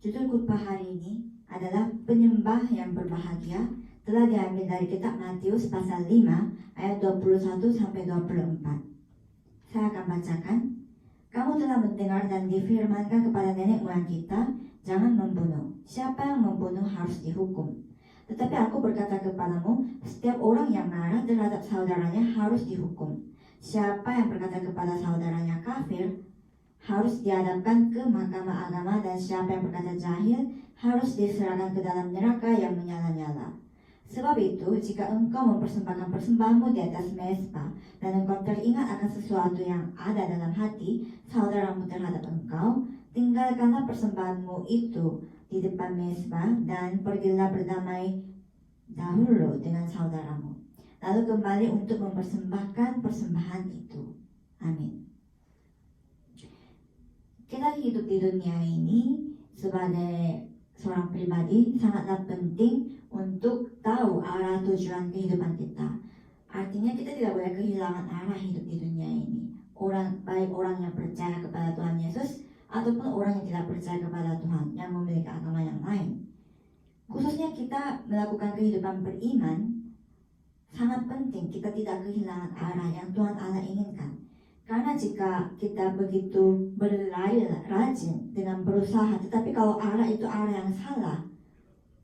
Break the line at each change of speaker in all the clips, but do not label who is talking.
Judul khotbah hari ini adalah penyembah yang berbahagia, telah diambil dari kitab Matius pasal 5 ayat 21 sampai 24. Saya akan bacakan. Kamu telah mendengar dan difirmankan kepada nenek moyang kita, jangan membunuh. Siapa yang membunuh harus dihukum. Tetapi aku berkata kepadamu, setiap orang yang marah terhadap saudaranya harus dihukum. Siapa yang berkata kepada saudaranya kafir harus dihadapkan ke mahkamah agama, dan siapa yang berkata jahil harus diserahkan ke dalam neraka yang menyala-nyala. Sebab itu, jika engkau mempersembahkan persembahanmu di atas mezbah dan engkau teringat akan sesuatu yang ada dalam hati saudaramu terhadap engkau, tinggalkanlah persembahanmu itu di depan mezbah dan pergilah berdamai dahulu dengan saudaramu, lalu kembali untuk mempersembahkan persembahan itu. Amin. Kita hidup di dunia ini sebagai seorang pribadi sangatlah penting untuk tahu arah tujuan kehidupan kita. Artinya kita tidak boleh kehilangan arah hidup di dunia ini. Baik orang yang percaya kepada Tuhan Yesus ataupun orang yang tidak percaya kepada Tuhan, yang memiliki agama yang lain. Khususnya kita melakukan kehidupan beriman, sangat penting kita tidak kehilangan arah yang Tuhan Allah inginkan. Karena jika kita begitu berlari rajin dengan berusaha, tetapi kalau arah itu arah yang salah,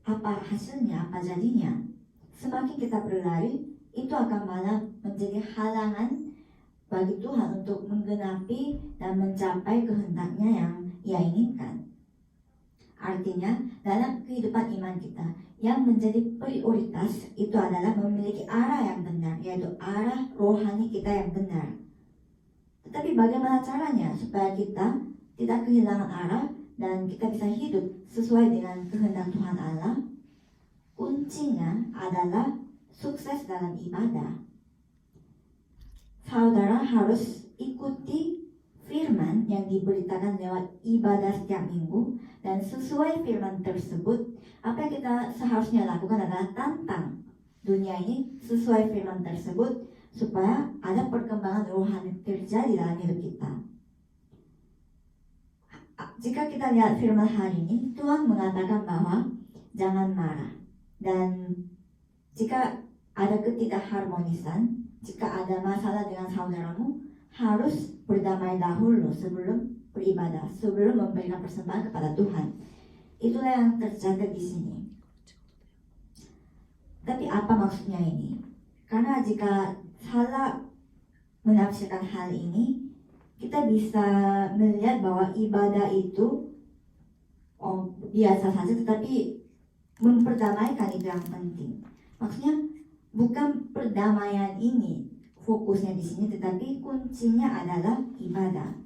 apa hasilnya, apa jadinya? Semakin kita berlari, itu akan malah menjadi halangan bagi Tuhan untuk menggenapi dan mencapai kehendaknya yang Ia inginkan. Artinya, dalam kehidupan iman kita, yang menjadi prioritas itu adalah memiliki arah yang benar, yaitu arah rohani kita yang benar. Tetapi bagaimana caranya supaya kita tidak kehilangan arah dan kita bisa hidup sesuai dengan kehendak Tuhan Allah? Kuncinya adalah sukses dalam ibadah. Saudara harus ikuti firman yang diberitakan lewat ibadah setiap minggu, dan sesuai firman tersebut, apa yang kita seharusnya lakukan adalah tantang dunia ini sesuai firman tersebut, supaya ada perkembangan rohani terjadi dalam hidup kita. Jika kita lihat firman hari ini, Tuhan mengatakan bahwa jangan marah. Dan jika ada ketidakharmonisan, jika ada masalah dengan saudaramu, harus berdamai dahulu sebelum beribadah, sebelum memberikan persembahan kepada Tuhan. Itulah yang tercatat di sini. Tapi apa maksudnya ini? Karena jika salah menafsirkan hal ini, kita bisa melihat bahwa ibadah itu biasa saja, tetapi memperdamaikan itu yang penting. Maksudnya bukan perdamaian ini fokusnya di sini, tetapi kuncinya adalah ibadah.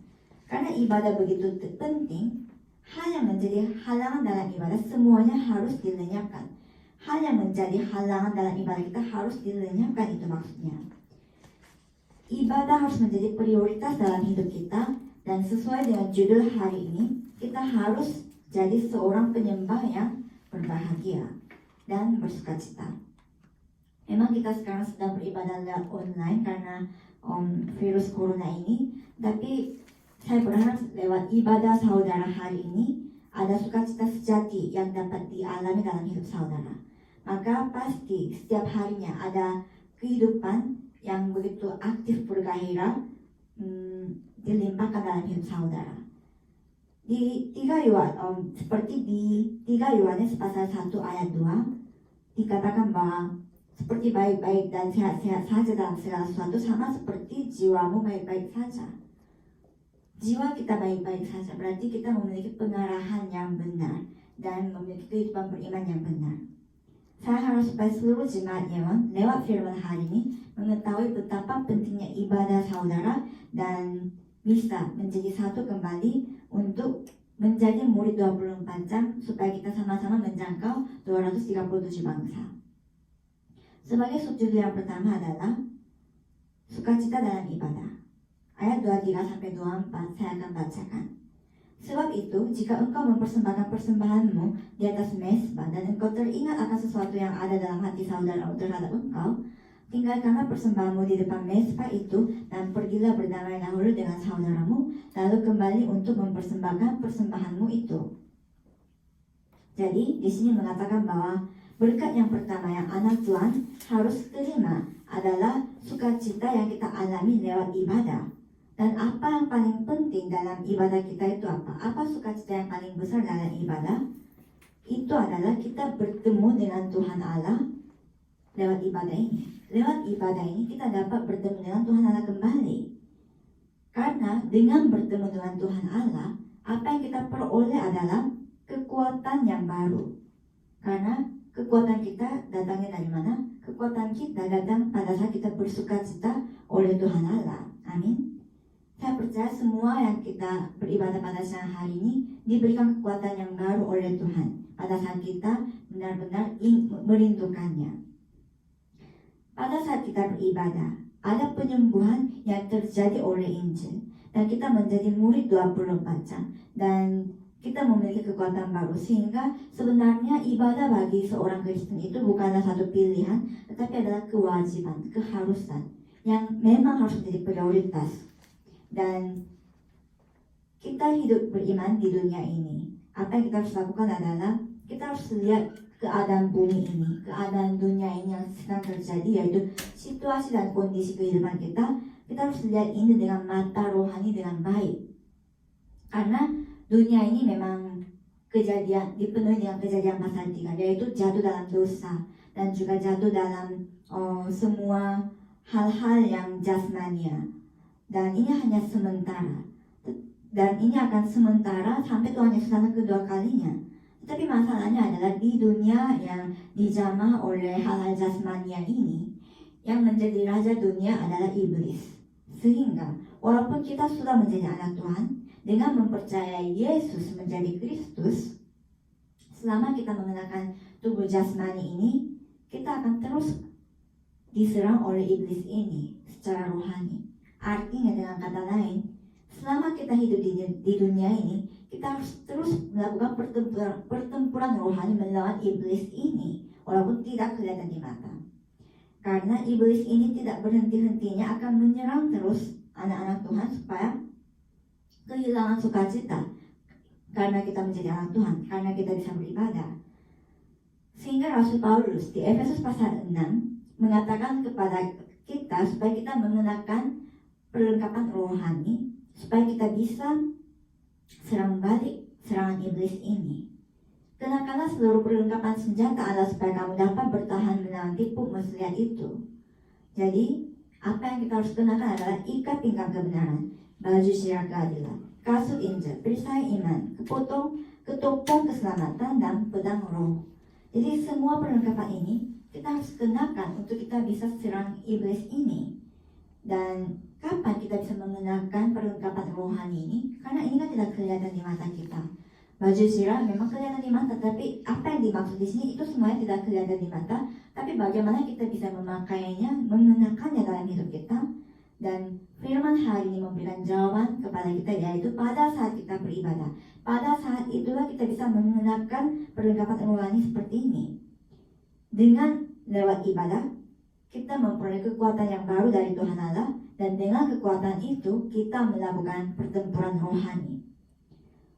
Karena ibadah begitu penting, hal yang menjadi halangan dalam ibadah semuanya harus dilenyapkan. Hal yang menjadi halangan dalam ibadah kita harus dilenyapkan, itu maksudnya. Ibadah harus menjadi prioritas dalam hidup kita, dan sesuai dengan judul hari ini, kita harus jadi seorang penyembah yang berbahagia dan bersukacita. Memang kita sekarang sedang beribadah lewat online karena virus corona ini, tapi saya berharap lewat ibadah saudara hari ini ada sukacita sejati yang dapat dialami dalam hidup saudara. Maka pasti setiap harinya ada kehidupan yang begitu aktif bergairah dilimpahkan dalam hidup saudara. Di 3 Yohanes, seperti di 3 Yohanes pasal 1 ayat 2 dikatakan bahwa seperti baik-baik dan sehat-sehat saja dalam segala sesuatu, sama seperti jiwamu baik-baik saja. Jiwa kita baik-baik saja berarti kita memiliki pengarahan yang benar dan memiliki kehidupan beriman yang benar. Saya harap supaya seluruh jemaat Yeon lewat firman hari ini mengetahui betapa pentingnya ibadah saudara dan bisa menjadi satu kembali untuk menjadi murid 24 jam supaya kita sama-sama menjangkau 237 bangsa. Sebagai subjudul yang pertama adalah sukacita dalam ibadah. Ayat 23-24 saya akan bacakan. Sebab itu, jika engkau mempersembahkan persembahanmu di atas mezbah dan engkau teringat akan sesuatu yang ada dalam hati saudara terhadap engkau, tinggalkanlah persembahanmu di depan mezbah itu dan pergilah berdamai dahulu dengan saudaramu, lalu kembali untuk mempersembahkan persembahanmu itu. Jadi di sini mengatakan bahwa berkat yang pertama yang anak Tuhan harus terima adalah sukacita yang kita alami lewat ibadah. Dan apa yang paling penting dalam ibadah kita itu apa? Apa sukacita yang paling besar dalam ibadah? Itu adalah kita bertemu dengan Tuhan Allah lewat ibadah ini. Lewat ibadah ini kita dapat bertemu dengan Tuhan Allah kembali. Karena dengan bertemu dengan Tuhan Allah, apa yang kita peroleh adalah kekuatan yang baru. Karena kekuatan kita datangnya dari mana? Kekuatan kita datang pada saat kita bersukacita oleh Tuhan Allah. Amin. Saya percaya semua yang kita beribadah pada siang hari ini diberikan kekuatan yang baru oleh Tuhan pada saat kita benar-benar merindukannya. Pada saat kita beribadah, ada penyembuhan yang terjadi oleh Injil. Dan kita menjadi murid 24 jam. Dan kita memiliki kekuatan baru. Sehingga sebenarnya ibadah bagi seorang Kristen itu bukanlah satu pilihan, tetapi adalah kewajiban, keharusan yang memang harus menjadi prioritas. Dan kita hidup beriman di dunia ini. Apa yang kita harus lakukan adalah kita harus lihat keadaan bumi ini, keadaan dunia ini yang sedang terjadi, yaitu situasi dan kondisi kehidupan kita. Kita harus lihat ini dengan mata rohani dengan baik. Karena dunia ini memang dipenuhi dengan kejadian pasal 3, yaitu jatuh dalam dosa dan juga jatuh dalam semua hal-hal yang jasmania. Dan ini hanya sementara. Dan ini akan sementara sampai Tuhan Yesus datang kedua kalinya. Tetapi masalahnya adalah di dunia yang dijamah oleh hal-hal jasmania ini, yang menjadi raja dunia adalah iblis. Sehingga walaupun kita sudah menjadi anak Tuhan, dengan mempercayai Yesus menjadi Kristus, selama kita mengenakan tubuh jasmani ini, kita akan terus diserang oleh iblis ini secara rohani. Artinya dengan kata lain, selama kita hidup di dunia ini, kita harus terus melakukan pertempuran rohani melawan iblis ini, walaupun tidak kelihatan di mata. Karena iblis ini tidak berhenti-hentinya akan menyerang terus anak-anak Tuhan supaya kehilangan sukacita. Karena kita menjadi anak Tuhan, karena kita bisa beribadah. Sehingga Rasul Paulus di Efesus pasal 6 mengatakan kepada kita supaya kita mengenakan perlengkapan rohani, supaya kita bisa serang balik serangan iblis ini. Kenakanlah seluruh perlengkapan senjata Allah supaya kamu dapat bertahan melawan tipu muslihat itu. Jadi, apa yang kita harus kenakan adalah ikat pinggang kebenaran, baju syirah keadilan, kasut Injil, perisai iman, ketopong keselamatan, dan pedang roh. Jadi semua perlengkapan ini kita harus kenakan untuk kita bisa serang iblis ini. Dan kapan kita bisa mengenakan perlengkapan rohani ini? Karena ini kan tidak kelihatan di mata kita. Baju sirah memang kelihatan di mata, tapi apa yang dimaksud di sini itu semuanya tidak kelihatan di mata. Tapi bagaimana kita bisa memakainya, mengenakannya dalam hidup kita? Dan firman hari ini memberikan jawaban kepada kita, yaitu pada saat kita beribadah. Pada saat itulah kita bisa mengenakan perlengkapan rohani seperti ini. Dengan lewat ibadah, kita memperoleh kekuatan yang baru dari Tuhan Allah. Dan dengan kekuatan itu, kita melakukan pertempuran rohani.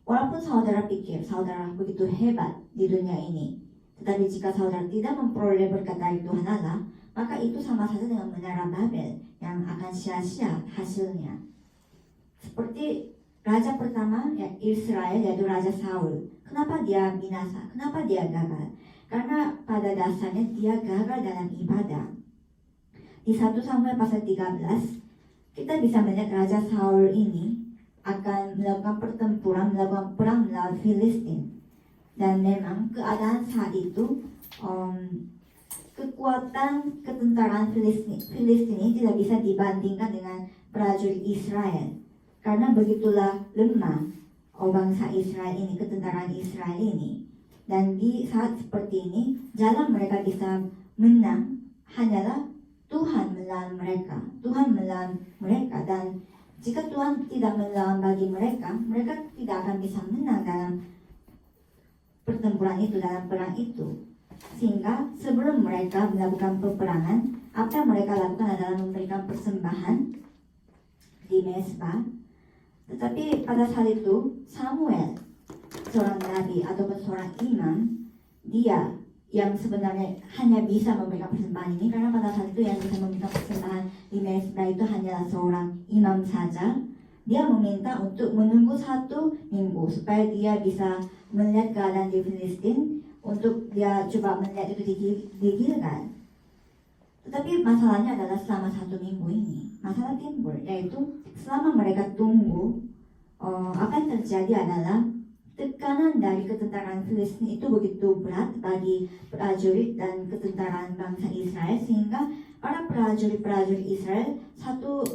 Walaupun saudara pikir saudara begitu hebat di dunia ini, tetapi jika saudara tidak memperoleh berkat dari Tuhan Allah, maka itu sama saja dengan menara Babel yang akan sia-sia hasilnya. Seperti raja pertama ya, Israel, yaitu Raja Saul. Kenapa dia binasa? Kenapa dia gagal? Karena pada dasarnya dia gagal dalam ibadah. Di 1 Samuel pasal 13, kita bisa melihat Raja Saul ini akan melakukan pertempuran, melakukan perang melawan Filistin. Dan memang keadaan saat itu kekuatan ketentaraan Filistin ini tidak bisa dibandingkan dengan prajurit Israel. Karena begitulah lemah bangsa Israel ini, ketentaraan Israel ini. Dan di saat seperti ini, jalan mereka bisa menang hanyalah Tuhan melawan mereka. Tuhan melawan mereka. Dan jika Tuhan tidak melawan bagi mereka, mereka tidak akan bisa menang dalam pertempuran itu, dalam perang itu. Sehingga sebelum mereka melakukan peperangan, apa yang mereka lakukan adalah memberikan persembahan di Mezbah. Tetapi pada saat itu Samuel seorang nabi ataupun seorang imam, dia yang sebenarnya hanya bisa memberikan persembahan ini, karena pada saat itu yang bisa memberikan persembahan di mesbah itu hanyalah seorang imam saja. Dia meminta untuk menunggu 1 minggu supaya dia bisa melihat keadaan di Filistin, untuk dia coba melihat itu di Gilgal. Tetapi masalahnya adalah selama 1 minggu ini masalah timbul, yaitu selama mereka tunggu, apa yang terjadi adalah tekanan dari ketentaraan Filistin itu begitu berat bagi prajurit dan ketentaraan bangsa Israel, sehingga para prajurit Israel satu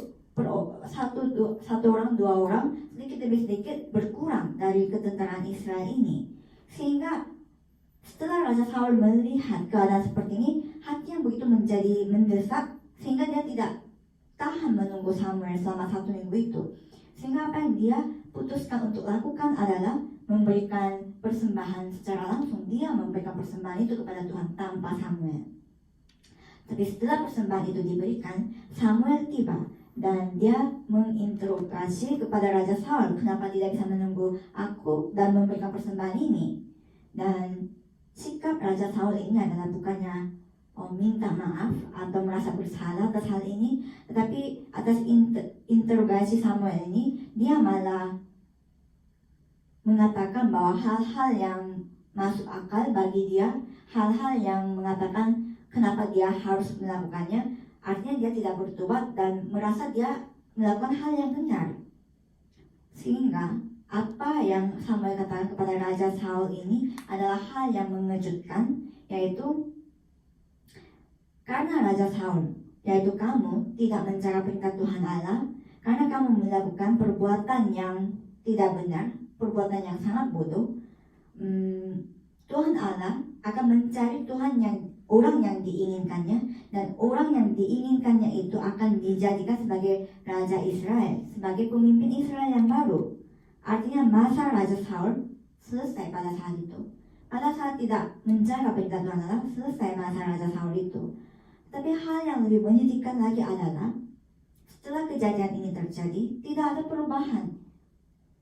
orang, 2 orang, sedikit demi sedikit berkurang dari ketentaraan Israel ini. Sehingga setelah Raja Saul melihat keadaan seperti ini, hatinya begitu menjadi mendesak, sehingga dia tidak tahan menunggu Samuel selama 1 minggu itu. Sehingga apa yang dia putuskan untuk lakukan adalah memberikan persembahan secara langsung. Dia memberikan persembahan itu kepada Tuhan tanpa Samuel. Tapi setelah persembahan itu diberikan, Samuel tiba dan dia menginterogasi kepada Raja Saul, kenapa tidak bisa menunggu aku dan memberikan persembahan ini. Dan sikap Raja Saul ini adalah bukannya minta maaf atau merasa bersalah atas hal ini, tetapi atas interogasi Samuel ini, dia malah mengatakan bahwa hal-hal yang masuk akal bagi dia, hal-hal yang mengatakan kenapa dia harus melakukannya, artinya dia tidak bertobat dan merasa dia melakukan hal yang benar. Sehingga apa yang Samuel katakan kepada Raja Saul ini adalah hal yang mengejutkan, yaitu karena Raja Saul, yaitu kamu tidak menjaga perintah Tuhan Allah, karena kamu melakukan perbuatan yang tidak benar, perbuatan yang sangat bodoh, Tuhan Allah akan mencari orang yang diinginkannya, dan orang yang diinginkannya itu akan dijadikan sebagai Raja Israel, sebagai pemimpin Israel yang baru. Artinya masa Raja Saul selesai pada saat itu. Pada saat tidak menjaga perintah Tuhan Allah, selesai masa Raja Saul itu. Tapi hal yang lebih menyedihkan lagi adalah setelah kejadian ini terjadi, tidak ada perubahan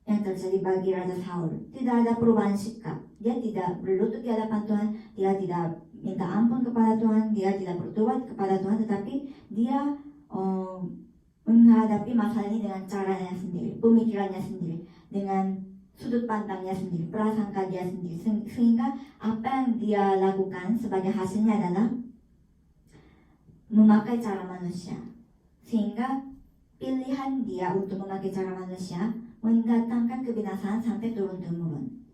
yang terjadi bagi Raja Saul. Tidak ada perubahan sikap. Dia tidak berlutut di hadapan Tuhan, dia tidak minta ampun kepada Tuhan, dia tidak bertobat kepada Tuhan, tetapi dia menghadapi masalah ini dengan caranya sendiri, pemikirannya sendiri, dengan sudut pandangnya sendiri, prasangka dia sendiri. Sehingga apa yang dia lakukan sebagai hasilnya adalah memakai cara manusia. Sehingga pilihan dia untuk memakai cara manusia mendatangkan kebinasaan sampai turun-temurun.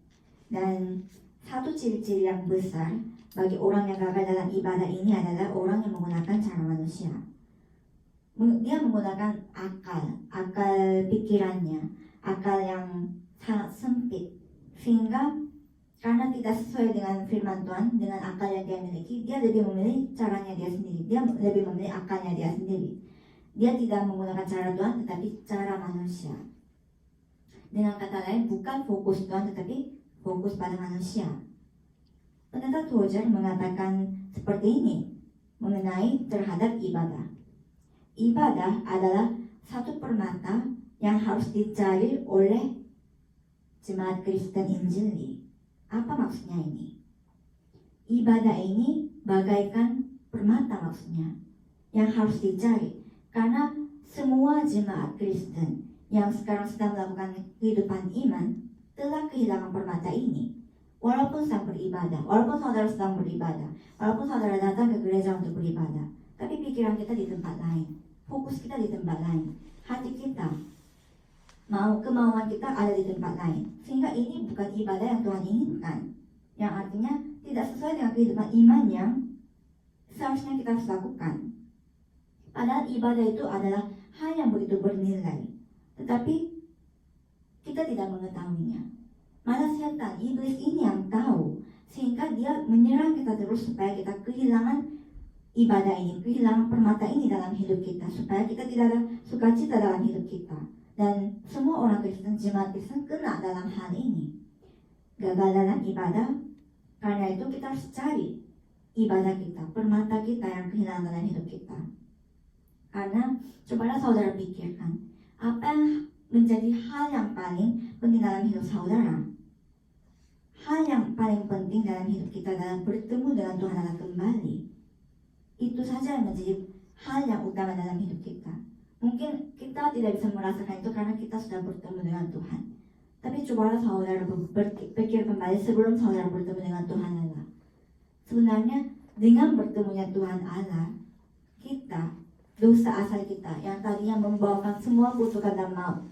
Dan satu ciri-ciri yang besar bagi orang yang gagal dalam ibadah ini adalah orang yang menggunakan cara manusia. Dia menggunakan akal pikirannya, akal yang sangat sempit, sehingga karena tidak sesuai dengan firman Tuhan, dengan akal yang dia miliki, dia lebih memilih caranya dia sendiri, dia lebih memilih akalnya dia sendiri. Dia tidak menggunakan cara Tuhan, tetapi cara manusia. Dengan kata lain, bukan fokus Tuhan, tetapi fokus pada manusia. Pendeta Tozer mengatakan seperti ini mengenai terhadap ibadah. Ibadah adalah satu permata yang harus dicari oleh jemaat Kristen Injili. Apa maksudnya ini? Ibadah ini bagaikan permata maksudnya yang harus dicari, karena semua jemaat Kristen yang sekarang sedang melakukan kehidupan iman telah kehilangan permata ini. Walaupun sedang beribadah, walaupun saudara sedang beribadah, walaupun saudara datang ke gereja untuk beribadah, tapi pikiran kita di tempat lain, fokus kita di tempat lain, hati kita, kemauan kita ada di tempat lain. Sehingga ini bukan ibadah yang Tuhan inginkan, yang artinya tidak sesuai dengan kehidupan iman yang seharusnya kita harus lakukan. Padahal ibadah itu adalah hal yang begitu bernilai, tetapi kita tidak mengetahuinya. Malah setan, iblis ini yang tahu, sehingga dia menyerang kita terus supaya kita kehilangan ibadah ini, kehilangan permata ini dalam hidup kita, supaya kita tidak ada sukacita dalam hidup kita. Dan semua orang Kristen, jemaat Kristen kena dalam hal ini, gagal dalam ibadah. Karena itu kita harus cari ibadah kita, permata kita yang kehilangan dalam hidup kita. Karena cobalah saudara pikirkan, apa yang menjadi hal yang paling penting dalam hidup saudara? penting dalam hidup kita adalah bertemu dengan Tuhan Allah kembali. Itu saja yang menjadi hal yang utama dalam hidup kita. Mungkin kita tidak bisa merasakan itu karena kita sudah bertemu dengan Tuhan. Tapi cobalah saudara berpikir kembali sebelum saudara bertemu dengan Tuhan Allah. Sebenarnya dengan bertemunya Tuhan Allah, kita, dosa asal kita yang tadinya membawakan semua kutukan dan maut,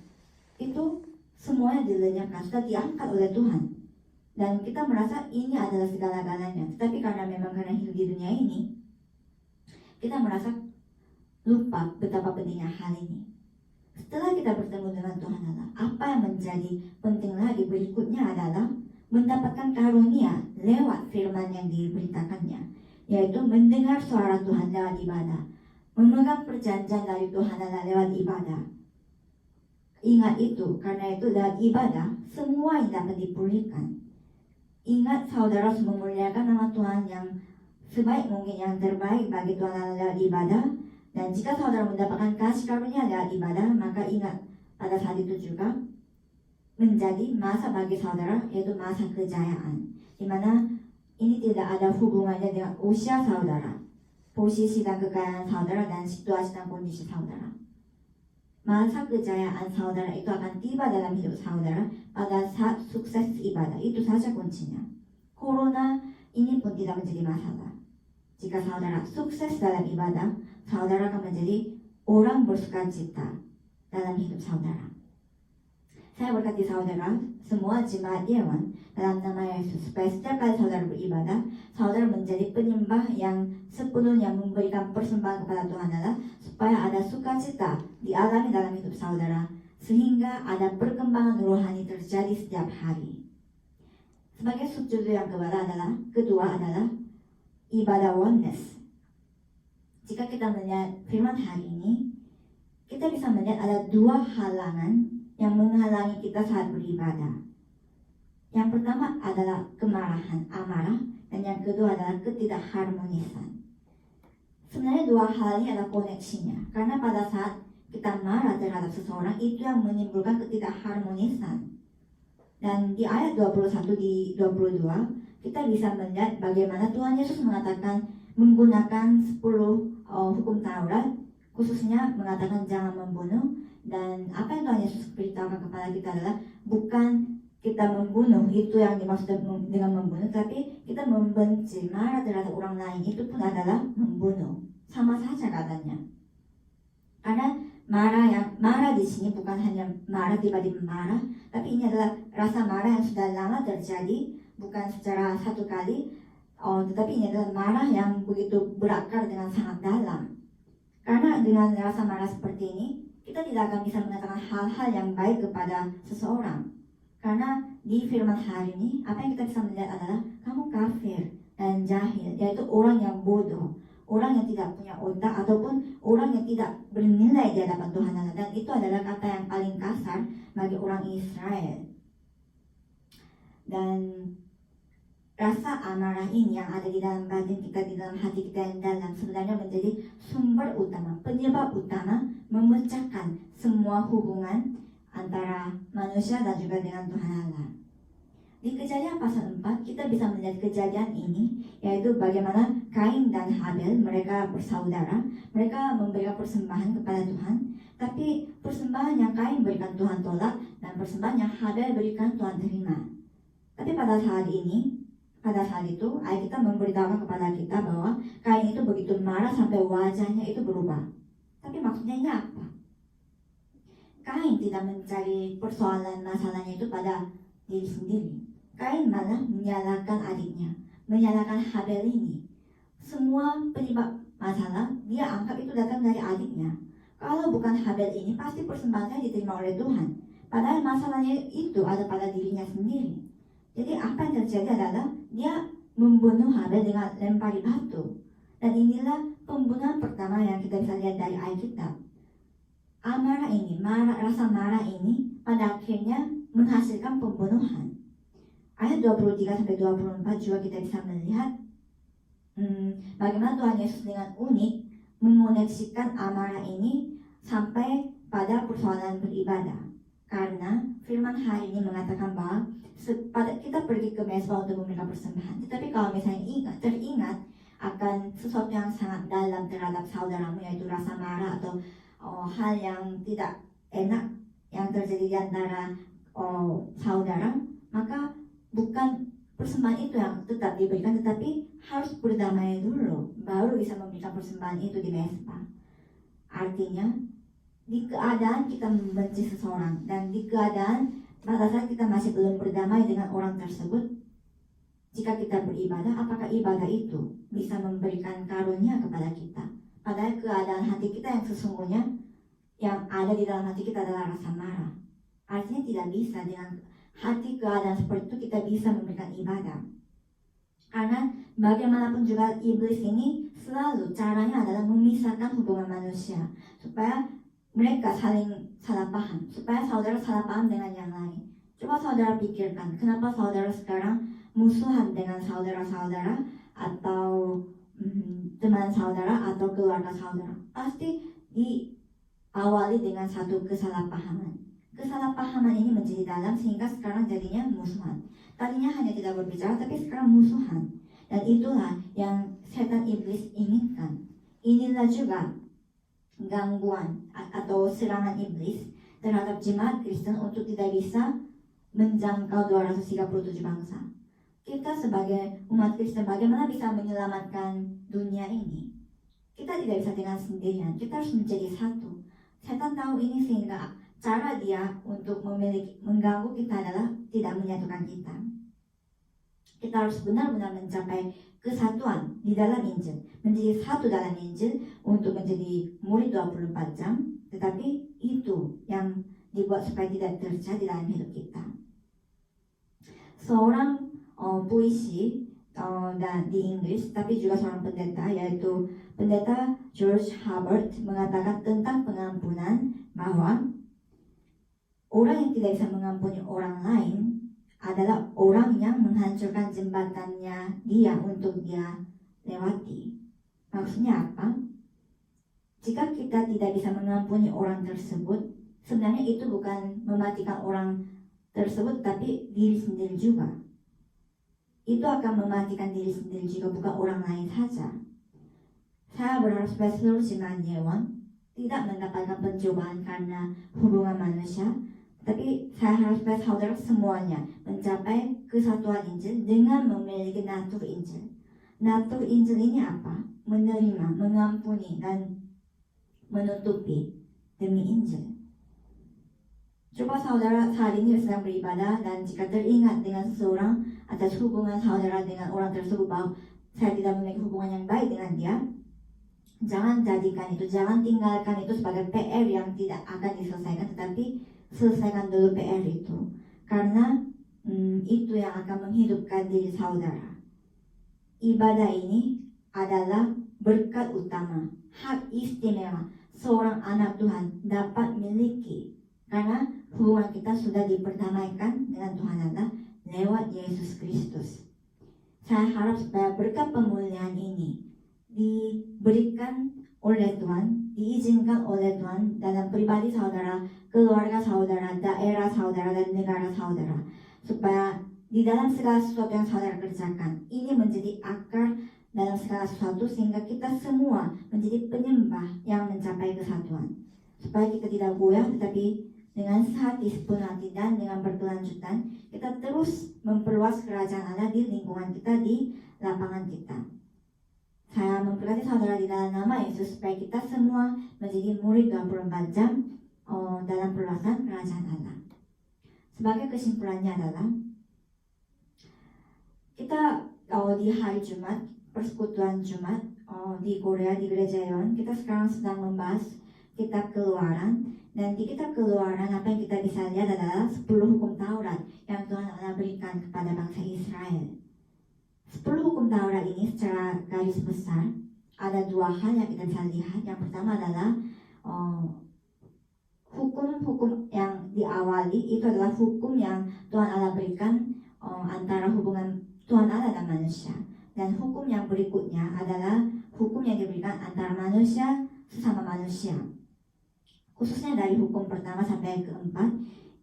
itu semuanya dilenyapkan, sudah diangkat oleh Tuhan. Dan kita merasa ini adalah segala-galanya. Tetapi karena memang karena hidup di dunia ini, kita merasa lupa betapa pentingnya hal ini. Setelah kita bertemu dengan Tuhan Allah, apa yang menjadi penting lagi berikutnya adalah mendapatkan karunia lewat firman yang diberitakannya, yaitu mendengar suara Tuhan lewat ibadah, memegang perjanjian dari Tuhan Allah lewat ibadah. Ingat itu, karena itu lewat ibadah semua yang dapat dipulihkan. Ingat saudara harus memuliakan nama Tuhan yang sebaik mungkin, yang terbaik bagi Tuhan Allah lewat ibadah. Dan jika saudara mendapatkan kasih karunia lewat ibadah, maka ingat pada saat itu juga menjadi masa bagi saudara, yaitu masa kejayaan, di mana ini tidak ada hubungannya dengan usia saudara, posisi dan kekayaan saudara, dan situasi dan kondisi saudara. Masa kejayaan saudara itu akan tiba dalam hidup saudara pada saat sukses ibadah. Itu saja kuncinya. Corona ini pun tidak menjadi masalah. Jika saudara sukses dalam ibadah, saudara akan menjadi orang bersukacita dalam hidup saudara. Saya berkati saudara, semua jemaat Yeon dalam nama Yesus, supaya setiap kali saudara beribadah, saudara menjadi penyembah yang sepenuhnya memberikan persembahan kepada Tuhan Allah, supaya ada sukacita dialami dalam hidup saudara, sehingga ada perkembangan rohani terjadi setiap hari. Sebagai subjudul yang kedua adalah ibadah oneness. Jika kita melihat firman hari ini, kita bisa melihat ada dua halangan yang menghalangi kita saat beribadah. Yang pertama adalah kemarahan, amarah, dan yang kedua adalah ketidakharmonisan. Sebenarnya dua hal ini ada koneksinya, karena pada saat kita marah terhadap seseorang, itu yang menimbulkan ketidakharmonisan. Dan di ayat 21 di 22, kita bisa melihat bagaimana Tuhan Yesus mengatakan menggunakan 10 hukum Taurat, khususnya mengatakan jangan membunuh. Dan apa yang Tuhan Yesus beritahukan kepada kita adalah bukan kita membunuh, itu yang dimaksud dengan membunuh, tapi kita membenci, marah terhadap orang lain, itu pun adalah membunuh. Sama saja katanya. Karena marah di sini bukan hanya marah tiba-tiba marah, tapi ini adalah rasa marah yang sudah lama terjadi, bukan secara satu kali, tetapi ini adalah marah yang begitu berakar dengan sangat dalam. Karena dengan rasa marah seperti ini, kita tidak akan bisa mengatakan hal-hal yang baik kepada seseorang. Karena di firman hari ini, apa yang kita bisa melihat adalah kamu kafir dan jahil, yaitu orang yang bodoh, orang yang tidak punya otak, ataupun orang yang tidak bernilai di hadapan Tuhan Allah. Dan itu adalah kata yang paling kasar bagi orang Israel. Dan rasa amarah ini yang ada di dalam batin kita, di dalam hati kita yang dalam, sebenarnya menjadi sumber utama, penyebab utama memecahkan semua hubungan antara manusia dan juga dengan Tuhan Allah. Di Kejadian pasal 4 kita bisa melihat kejadian ini, yaitu bagaimana Kain dan Habel, mereka bersaudara, mereka memberikan persembahan kepada Tuhan, tapi persembahan yang Kain berikan Tuhan tolak, dan persembahan yang Habel berikan Tuhan terima. Tapi pada saat itu ayat kita memberitahukan kepada kita bahwa Kain itu begitu marah sampai wajahnya itu berubah. Tapi maksudnya ini apa? Kain tidak mencari persoalan masalahnya itu pada diri sendiri. Kain malah menyalahkan adiknya, menyalahkan Habel ini. Semua penyebab masalah dia anggap itu datang dari adiknya. Kalau bukan Habel ini, pasti persembahannya diterima oleh Tuhan. Padahal masalahnya itu ada pada dirinya sendiri. Jadi apa yang terjadi adalah dia membunuh Habel dengan lempari batu. Dan inilah pembunuhan pertama yang kita bisa lihat dari Alkitab. Rasa marah ini pada akhirnya menghasilkan pembunuhan. Ayat 23-24 juga kita bisa melihat bagaimana Tuhan Yesus dengan unik mengoneksikan amarah ini sampai pada persoalan beribadah. Karena firman hari ini mengatakan bahwa kita pergi ke mezbah untuk memberikan persembahan. Tetapi kalau misalnya teringat akan sesuatu yang sangat dalam terhadap saudaramu, yaitu rasa marah atau hal yang tidak enak yang terjadi di antara saudara, maka bukan persembahan itu yang tetap diberikan, tetapi harus berdamai dulu, baru bisa memberikan persembahan itu di mezbah. Artinya, di keadaan kita membenci seseorang dan di keadaan pada saat kita masih belum berdamai dengan orang tersebut, jika kita beribadah, apakah ibadah itu bisa memberikan karunia kepada kita? Padahal keadaan hati kita yang sesungguhnya, yang ada di dalam hati kita adalah rasa marah. Artinya tidak bisa dengan hati keadaan seperti itu kita bisa memberikan ibadah. Karena bagaimanapun juga iblis ini selalu caranya adalah memisahkan hubungan manusia supaya mereka saling salah paham, supaya saudara salah paham dengan yang lain. Coba saudara pikirkan, kenapa saudara sekarang musuhan dengan saudara-saudara atau teman saudara atau keluarga saudara? Pasti diawali dengan satu kesalahpahaman. Kesalahpahaman ini menjadi dalam sehingga sekarang jadinya musuhan. Tadinya hanya tidak berbicara tapi sekarang musuhan. Dan itulah yang setan iblis inginkan. Inilah juga gangguan atau serangan iblis terhadap jemaat Kristen untuk tidak bisa menjangkau 237 bangsa. Kita sebagai umat Kristen bagaimana bisa menyelamatkan dunia ini? Kita tidak bisa dengan sendirian, kita harus menjadi satu. Setan tahu ini sehingga cara dia untuk mengganggu kita adalah tidak menyatukan kita. Kita harus benar-benar mencapai kesatuan di dalam Injil, menjadi satu dalam Injil untuk menjadi murid 24 jam, tetapi itu yang dibuat supaya tidak terjadi dalam hidup kita. Seorang puisi dan di Inggris, tapi juga seorang pendeta, yaitu pendeta George Hubbard mengatakan tentang pengampunan bahwa orang yang tidak bisa mengampuni orang lain adalah orang yang menghancurkan jembatannya dia untuk dia lewati. Maksudnya apa? Jika kita tidak bisa mengampuni orang tersebut, sebenarnya itu bukan mematikan orang tersebut, tapi diri sendiri juga. Itu akan mematikan diri sendiri juga, bukan orang lain saja. Saya berharap supaya seluruh jemaat Yeowon tidak mendapatkan pencobaan karena hubungan manusia, tapi saya harap supaya saudara semuanya mencapai kesatuan Injil dengan memiliki natur Injil. Natur Injil ini apa? Menerima, mengampuni, dan menutupi demi Injil. Coba saudara saat ini sedang beribadah dan jika teringat dengan seseorang atas hubungan saudara dengan orang tersebut bahwa saya tidak memiliki hubungan yang baik dengan dia, jangan jadikan itu, jangan tinggalkan itu sebagai PR yang tidak akan diselesaikan, tetapi selesaikan dulu PR itu, karena itu yang akan menghidupkan diri saudara. Ibadah ini adalah berkat utama, hak istimewa seorang anak Tuhan dapat miliki, karena hubungan kita sudah diperdamaikan dengan Tuhan Allah lewat Yesus Kristus. Saya harap supaya berkat pemulihan ini diberikan oleh Tuhan, diizinkan oleh Tuhan dalam pribadi saudara, keluarga saudara, daerah saudara, dan negara saudara, supaya di dalam segala sesuatu yang saudara kerjakan ini menjadi akar dalam segala sesuatu, sehingga kita semua menjadi penyembah yang mencapai kesatuan, supaya kita tidak goyah, tetapi dengan sehati sepenuh hati dan dengan berkelanjutan kita terus memperluas kerajaan Allah di lingkungan kita, di lapangan kita. Saya memberkati saudara di dalam nama Yesus supaya kita semua menjadi murid 24 jam dalam perluasan kerajaan Allah. Sebagai kesimpulannya adalah kita di hari Jumat, persekutuan Jumat di Korea, di Gereja Yeowon, kita sekarang sedang membahas kitab Keluaran. Dan di kitab Keluaran apa yang kita bisa lihat adalah 10 hukum Taurat yang Tuhan Allah berikan kepada bangsa Israel. 10 hukum Taurat ini secara garis besar ada 2 hal yang kita bisa lihat. Yang pertama adalah hukum-hukum yang diawali itu adalah hukum yang Tuhan Allah berikan antara hubungan Tuhan Allah dan manusia. Dan hukum yang berikutnya adalah hukum yang diberikan antara manusia sesama manusia. Khususnya dari hukum pertama sampai keempat,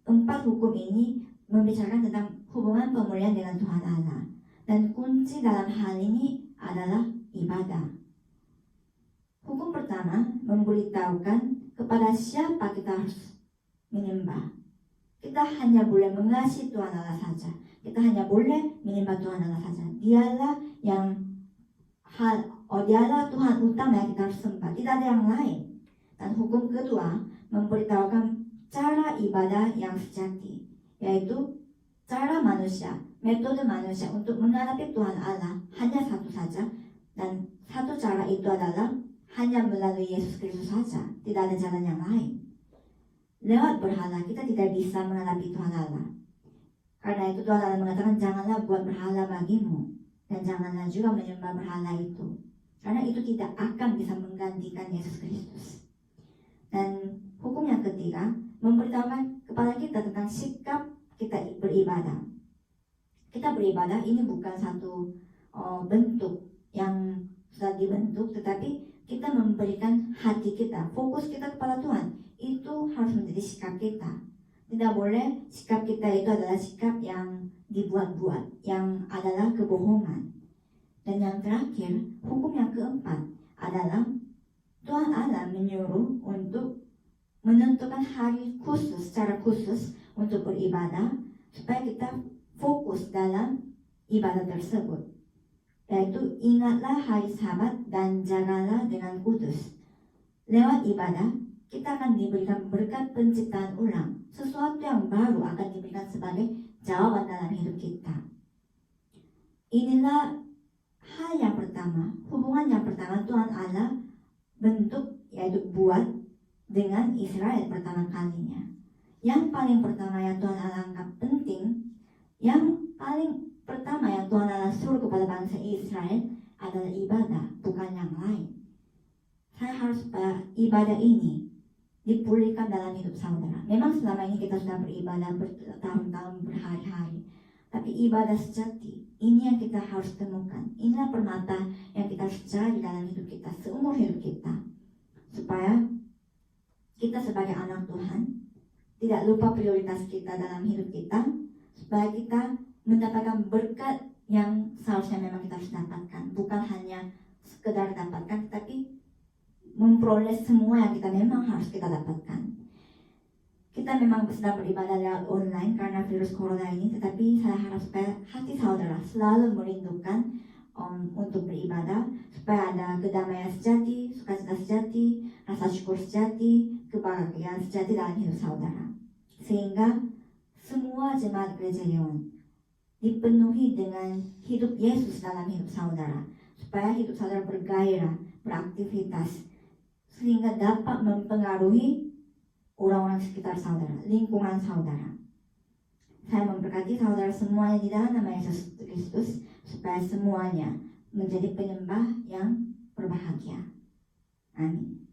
Empat hukum ini membicarakan tentang hubungan pemulihan dengan Tuhan Allah. Dan kunci dalam hal ini adalah ibadah. Hukum pertama memberitahukan kepada siapa kita harus menyembah. Kita hanya boleh mengasihi Tuhan Allah saja. Kita hanya boleh menyembah Tuhan Allah saja. Dialah Tuhan utama yang kita harus sembah. Tidak ada yang lain. Dan hukum kedua memberitahukan cara ibadah yang sejati, yaitu cara manusia, metode manusia untuk menghadapi Tuhan Allah hanya satu saja. Dan satu cara itu adalah hanya melalui Yesus Kristus saja. Tidak ada jalan yang lain. Lewat berhala kita tidak bisa menghadapi Tuhan Allah. Karena itu Tuhan Allah mengatakan janganlah buat berhala bagimu, dan janganlah juga menyembah berhala itu, karena itu tidak akan bisa menggantikan Yesus Kristus. Dan hukum yang ketiga memberitahukan kepada kita tentang sikap kita beribadah. Kita beribadah ini bukan satu bentuk yang sudah dibentuk, tetapi kita memberikan hati kita, fokus kita kepada Tuhan. Itu harus menjadi sikap kita. Tidak boleh sikap kita itu adalah sikap yang dibuat-buat, yang adalah kebohongan. Dan yang terakhir, hukum yang keempat adalah Tuhan Allah menyuruh untuk menentukan hari khusus, secara khusus untuk beribadah, supaya kita fokus dalam ibadah tersebut. Yaitu ingatlah hari Sabat dan jagalah dengan kudus. Lewat ibadah kita akan diberikan berkat penciptaan ulang. Sesuatu yang baru akan diberikan sebagai jawaban dalam hidup kita. Inilah hal yang pertama, hubungan yang pertama Tuhan Allah bentuk, yaitu buat dengan Israel pertama kalinya. Yang paling pertama yang Tuhan Allah anggap penting, yang paling pertama yang Tuhan Allah suruh kepada bangsa Israel adalah ibadah, bukan yang lain. Saya harus ibadah ini dipulihkan dalam hidup saudara. Memang selama ini kita sudah beribadah bertahun-tahun, berhari-hari, tapi ibadah sejati ini yang kita harus temukan. Inilah permata yang kita harus cari dalam hidup kita, seumur hidup kita, supaya kita sebagai anak Tuhan tidak lupa prioritas kita dalam hidup kita, supaya kita mendapatkan berkat yang seharusnya memang kita harus dapatkan, bukan hanya sekedar dapatkan, tapi memperoleh semua yang kita memang harus kita dapatkan. Kita memang sedang beribadah lewat online karena virus corona ini, tetapi saya harap supaya hati saudara selalu merindukan untuk beribadah, supaya ada kedamaian sejati, sukacita sejati, rasa syukur sejati, kebahagiaan sejati dalam hidup saudara. Sehingga semua jemaat gereja Leon dipenuhi dengan hidup Yesus dalam hidup saudara, supaya hidup saudara bergairah, beraktivitas, sehingga dapat mempengaruhi orang-orang sekitar saudara, lingkungan saudara. Saya memberkati saudara semuanya di dalam nama Yesus Kristus, supaya semuanya menjadi penyembah yang berbahagia. Amin.